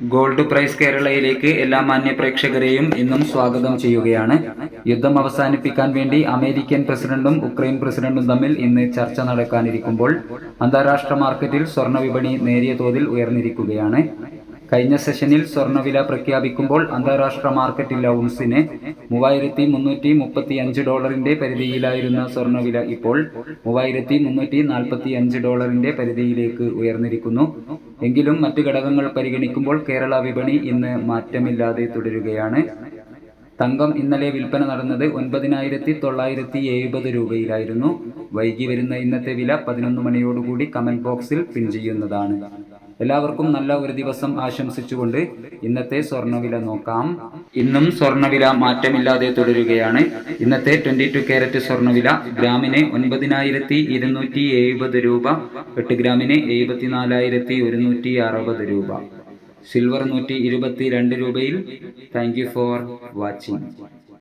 Gold price കേരളയിലേക്ക് എല്ലാ മാന്യ പ്രേക്ഷകരെയും ഇന്നും സ്വാഗതം ചെയ്യുകയാണ്. യുദ്ധം അവസാനിപ്പിക്കാൻ വേണ്ടി അമേരിക്കൻ പ്രസിഡന്റും ഉക്രൈൻ പ്രസിഡന്റും തമ്മിൽ ഇന്ന് ചർച്ച നടക്കാനിരിക്കുമ്പോൾ അന്താരാഷ്ട്ര മാർക്കറ്റിൽ സ്വർണ്ണ വിപണി നേരിയ തോതിൽ ഉയർന്നിരിക്കുകയാണ്. കഴിഞ്ഞ സെഷനിൽ സ്വർണ്ണവില പ്രഖ്യാപിക്കുമ്പോൾ അന്താരാഷ്ട്ര മാർക്കറ്റിൽ ഔൺസിന് $3,335 പരിധിയിലായിരുന്ന സ്വർണ്ണവില ഇപ്പോൾ $3,345 പരിധിയിലേക്ക് ഉയർന്നിരിക്കുന്നു. എങ്കിലും മറ്റ് ഘടകങ്ങൾ പരിഗണിക്കുമ്പോൾ കേരള വിപണി ഇന്ന് മാറ്റമില്ലാതെ തുടരുകയാണ്. തങ്കം ഇന്നലെ വിൽപ്പന നടന്നത് 9,970 രൂപയിലായിരുന്നു. വൈകി വരുന്ന ഇന്നത്തെ വില 11 മണിയോടുകൂടി കമന്റ് ബോക്സിൽ പിൻ ചെയ്യുന്നതാണ്. എല്ലാവർക്കും നല്ല ഒരു ദിവസം ആശംസിച്ചുകൊണ്ട് ഇന്നത്തെ സ്വർണ്ണവില നോക്കാം. ഇന്നും സ്വർണ്ണവില മാറ്റമില്ലാതെ തുടരുകയാണ്. ഇന്നത്തെ 22 കാരറ്റ് സ്വർണ്ണവില ഗ്രാമിന് 9,270 രൂപ, 8 ഗ്രാമിന് 74,160 രൂപ. സിൽവർ 122 രൂപയിൽ. Thank you for watching.